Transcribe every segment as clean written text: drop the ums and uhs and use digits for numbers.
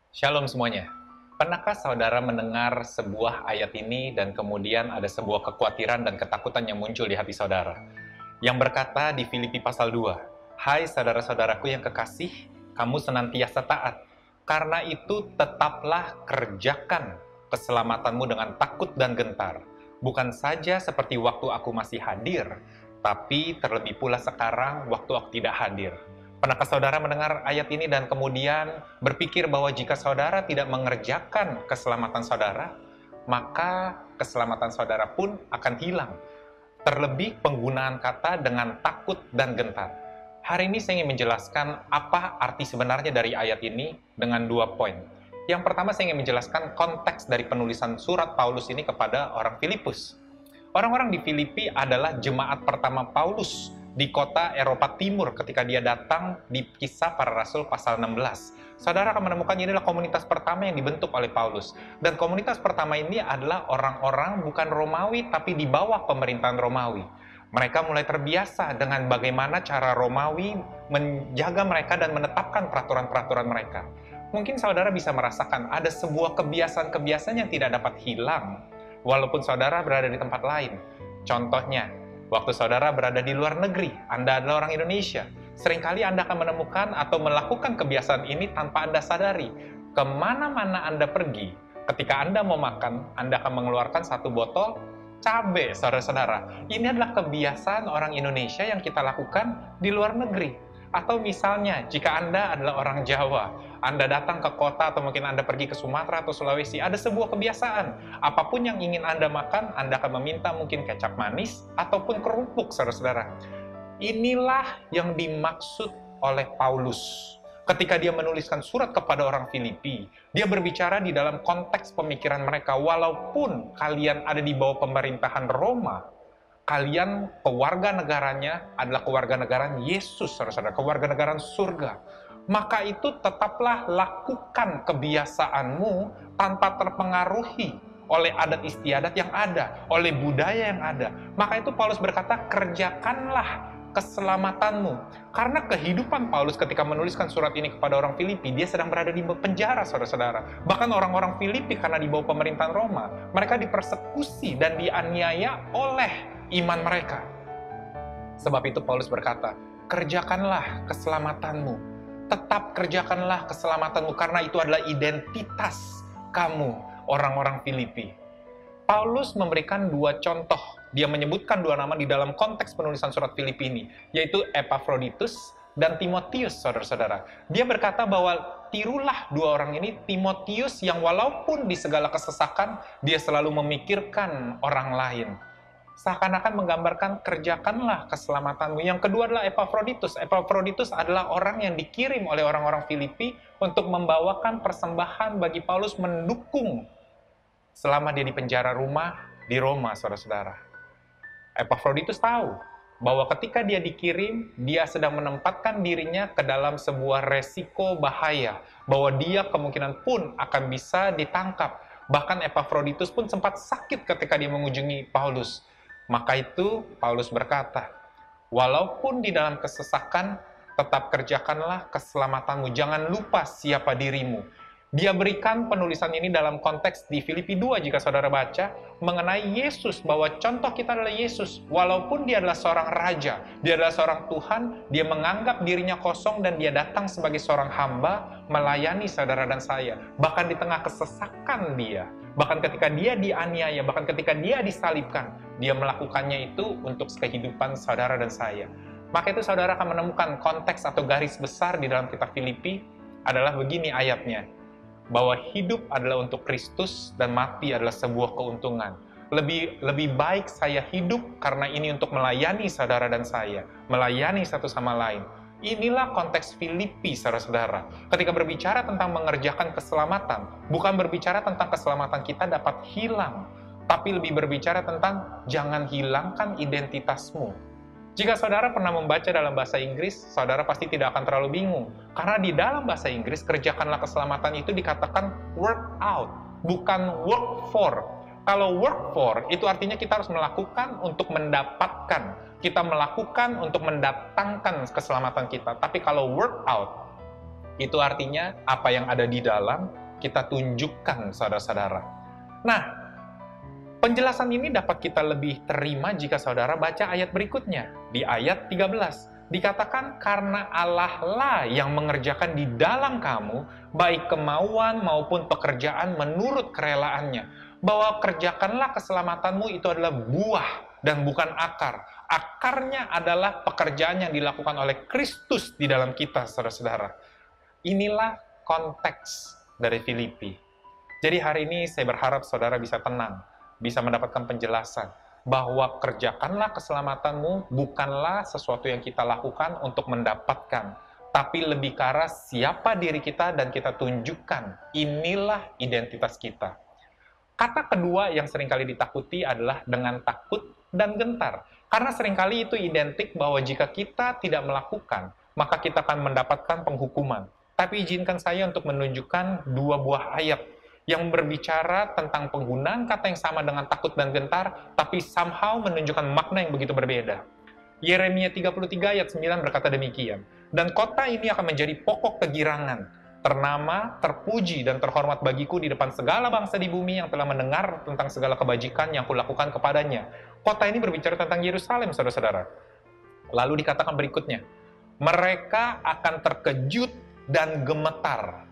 Shalom semuanya. Pernahkah saudara mendengar sebuah ayat ini dan kemudian ada sebuah kekhawatiran dan ketakutan yang muncul di hati saudara? Yang berkata di Filipi pasal 2, "Hai saudara-saudaraku yang kekasih, kamu senantiasa taat. Karena itu tetaplah kerjakan keselamatanmu dengan takut dan gentar. Bukan saja seperti waktu aku masih hadir, tapi terlebih pula sekarang waktu aku tidak hadir." Pernahkah saudara mendengar ayat ini dan kemudian berpikir bahwa jika saudara tidak mengerjakan keselamatan saudara, maka keselamatan saudara pun akan hilang? Terlebih penggunaan kata dengan takut dan gentar. Hari ini saya ingin menjelaskan apa arti sebenarnya dari ayat ini dengan 2 poin. Yang pertama, saya ingin menjelaskan konteks dari penulisan surat Paulus ini kepada orang Filipus. Orang-orang di Filipi adalah jemaat pertama Paulus di kota Eropa Timur ketika dia datang di Kisah Para Rasul pasal 16. Saudara akan menemukan ini adalah komunitas pertama yang dibentuk oleh Paulus. Dan komunitas pertama ini adalah orang-orang bukan Romawi tapi di bawah pemerintahan Romawi. Mereka mulai terbiasa dengan bagaimana cara Romawi menjaga mereka dan menetapkan peraturan-peraturan mereka. Mungkin saudara bisa merasakan ada sebuah kebiasaan-kebiasaan yang tidak dapat hilang walaupun saudara berada di tempat lain. Contohnya, waktu saudara berada di luar negeri, Anda adalah orang Indonesia. Seringkali Anda akan menemukan atau melakukan kebiasaan ini tanpa Anda sadari. Kemana-mana Anda pergi, ketika Anda mau makan, Anda akan mengeluarkan satu botol cabai, saudara-saudara. Ini adalah kebiasaan orang Indonesia yang kita lakukan di luar negeri. Atau misalnya, jika Anda adalah orang Jawa, Anda datang ke kota atau mungkin Anda pergi ke Sumatera atau Sulawesi, ada sebuah kebiasaan. Apapun yang ingin Anda makan, Anda akan meminta mungkin kecap manis ataupun kerupuk, saudara-saudara. Inilah yang dimaksud oleh Paulus. Ketika dia menuliskan surat kepada orang Filipi, dia berbicara di dalam konteks pemikiran mereka, walaupun kalian ada di bawah pemerintahan Roma, kalian kewarganegaranya adalah kewarganegaraan Yesus, saudara-saudara, kewarganegaraan surga. Maka itu tetaplah lakukan kebiasaanmu tanpa terpengaruhi oleh adat istiadat yang ada, oleh budaya yang ada. Maka itu Paulus berkata, kerjakanlah keselamatanmu. Karena kehidupan Paulus ketika menuliskan surat ini kepada orang Filipi, dia sedang berada di penjara, saudara-saudara. Bahkan orang-orang Filipi karena di bawah pemerintahan Roma, mereka dipersekusi dan dianiaya oleh iman mereka. Sebab itu Paulus berkata, kerjakanlah keselamatanmu. Tetap kerjakanlah keselamatanmu karena itu adalah identitas kamu, orang-orang Filipi. Paulus memberikan 2 contoh. Dia menyebutkan 2 nama di dalam konteks penulisan surat Filipi ini, yaitu Epafroditus dan Timotius, saudara-saudara. Dia berkata bahwa tirulah 2 orang ini, Timotius yang walaupun di segala kesesakan, dia selalu memikirkan orang lain. Seakan-akan menggambarkan kerjakanlah keselamatanmu. Yang kedua adalah Epafroditus. Epafroditus adalah orang yang dikirim oleh orang-orang Filipi untuk membawakan persembahan bagi Paulus mendukung selama dia di penjara di Roma, saudara-saudara. Epafroditus tahu bahwa ketika dia dikirim, dia sedang menempatkan dirinya ke dalam sebuah resiko bahaya, bahwa dia kemungkinan pun akan bisa ditangkap. Bahkan Epafroditus pun sempat sakit ketika dia mengunjungi Paulus. Maka itu Paulus berkata, walaupun di dalam kesesakan, tetap kerjakanlah keselamatanmu. Jangan lupa siapa dirimu. Dia berikan penulisan ini dalam konteks di Filipi 2 jika saudara baca, mengenai Yesus, bahwa contoh kita adalah Yesus. Walaupun dia adalah seorang raja, dia adalah seorang Tuhan, dia menganggap dirinya kosong dan dia datang sebagai seorang hamba melayani saudara dan saya. Bahkan di tengah kesesakan dia, bahkan ketika dia dianiaya, bahkan ketika dia disalibkan, dia melakukannya itu untuk kehidupan saudara dan saya. Maka itu saudara akan menemukan konteks atau garis besar di dalam kitab Filipi adalah begini ayatnya, bahwa hidup adalah untuk Kristus dan mati adalah sebuah keuntungan. Lebih baik saya hidup karena ini untuk melayani saudara dan saya, melayani satu sama lain. Inilah konteks Filipi, saudara-saudara. Ketika berbicara tentang mengerjakan keselamatan, bukan berbicara tentang keselamatan kita dapat hilang, tapi lebih berbicara tentang jangan hilangkan identitasmu. Jika saudara pernah membaca dalam bahasa Inggris, saudara pasti tidak akan terlalu bingung. Karena di dalam bahasa Inggris, kerjakanlah keselamatan itu dikatakan work out, bukan work for. Kalau work for, itu artinya kita harus melakukan untuk mendapatkan. Kita melakukan untuk mendatangkan keselamatan kita. Tapi kalau work out, Itu artinya apa yang ada di dalam kita tunjukkan, saudara-saudara. Nah, penjelasan ini dapat kita lebih terima jika saudara baca ayat berikutnya. Di ayat 13, dikatakan karena Allah lah yang mengerjakan di dalam kamu, baik kemauan maupun pekerjaan menurut kerelaannya. Bahwa kerjakanlah keselamatanmu itu adalah buah dan bukan akar. Akarnya adalah pekerjaan yang dilakukan oleh Kristus di dalam kita, saudara-saudara. Inilah konteks dari Filipi. Jadi hari ini saya berharap saudara bisa tenang, bisa mendapatkan penjelasan bahwa kerjakanlah keselamatanmu bukanlah sesuatu yang kita lakukan untuk mendapatkan, tapi lebih ke arah siapa diri kita dan kita tunjukkan. Inilah identitas kita. Kata kedua yang seringkali ditakuti adalah dengan takut dan gentar. Karena seringkali itu identik bahwa jika kita tidak melakukan, maka kita akan mendapatkan penghukuman. Tapi izinkan saya untuk menunjukkan dua buah ayat yang berbicara tentang penggunaan kata yang sama dengan takut dan gentar, tapi somehow menunjukkan makna yang begitu berbeda. Yeremia 33 ayat 9 berkata demikian, dan kota ini akan menjadi pokok kegirangan, ternama, terpuji, dan terhormat bagiku di depan segala bangsa di bumi yang telah mendengar tentang segala kebajikan yang kulakukan kepadanya. Kota ini berbicara tentang Yerusalem, saudara-saudara. Lalu dikatakan berikutnya, mereka akan terkejut dan gemetar.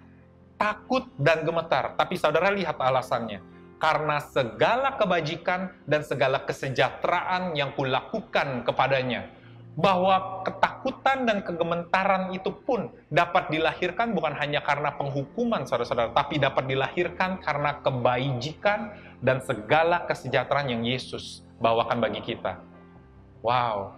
Takut dan gemetar. Tapi saudara lihat alasannya. Karena segala kebajikan dan segala kesejahteraan yang kulakukan kepadanya. Bahwa ketakutan dan kegemetaran itu pun dapat dilahirkan bukan hanya karena penghukuman, saudara-saudara, tapi dapat dilahirkan karena kebajikan dan segala kesejahteraan yang Yesus bawakan bagi kita. Wow,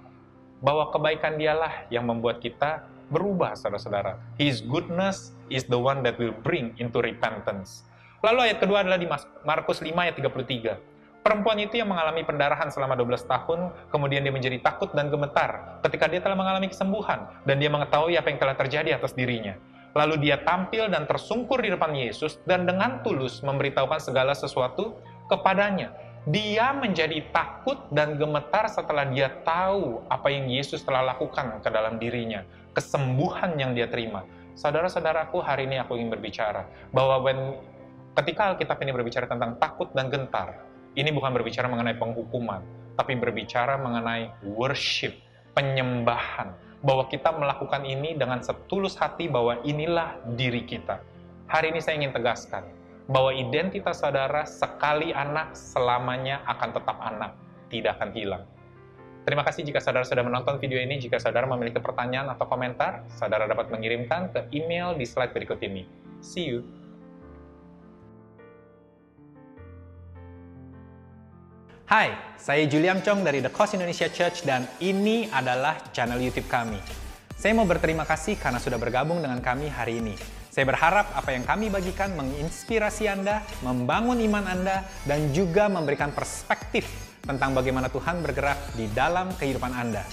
bahwa kebaikan Dialah yang membuat kita berubah, saudara-saudara. His goodness is the one that will bring into repentance. Lalu ayat kedua adalah di Markus 5 ayat 33. Perempuan itu yang mengalami pendarahan selama 12 tahun, kemudian dia menjadi takut dan gemetar ketika dia telah mengalami kesembuhan, dan dia mengetahui apa yang telah terjadi atas dirinya. Lalu dia tampil dan tersungkur di depan Yesus, dan dengan tulus memberitahukan segala sesuatu kepadanya. Dia menjadi takut dan gemetar setelah dia tahu apa yang Yesus telah lakukan ke dalam dirinya, kesembuhan yang dia terima. Saudara-saudaraku, hari ini aku ingin berbicara bahwa ketika Alkitab ini berbicara tentang takut dan gentar, ini bukan berbicara mengenai penghukuman, tapi berbicara mengenai worship, penyembahan, bahwa kita melakukan ini dengan setulus hati bahwa inilah diri kita. Hari ini saya ingin tegaskan bahwa identitas saudara sekali anak, selamanya akan tetap anak, tidak akan hilang. Terima kasih jika saudara sudah menonton video ini. Jika saudara memiliki pertanyaan atau komentar, saudara dapat mengirimkan ke email di slide berikut ini. See you! Hai, saya Julian Chong dari The Cause Indonesia Church dan ini adalah channel YouTube kami. Saya mau berterima kasih karena sudah bergabung dengan kami hari ini. Saya berharap apa yang kami bagikan menginspirasi Anda, membangun iman Anda, dan juga memberikan perspektif tentang bagaimana Tuhan bergerak di dalam kehidupan Anda.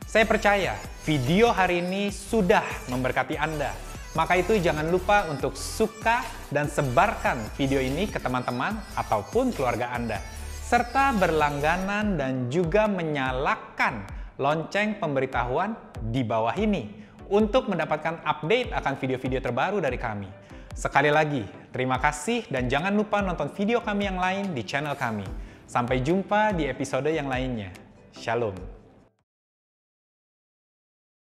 Saya percaya video hari ini sudah memberkati Anda. Maka itu jangan lupa untuk suka dan sebarkan video ini ke teman-teman ataupun keluarga Anda. Serta berlangganan dan juga menyalakan lonceng pemberitahuan di bawah ini untuk mendapatkan update akan video-video terbaru dari kami. Sekali lagi, terima kasih dan jangan lupa nonton video kami yang lain di channel kami. Sampai jumpa di episode yang lainnya. Shalom.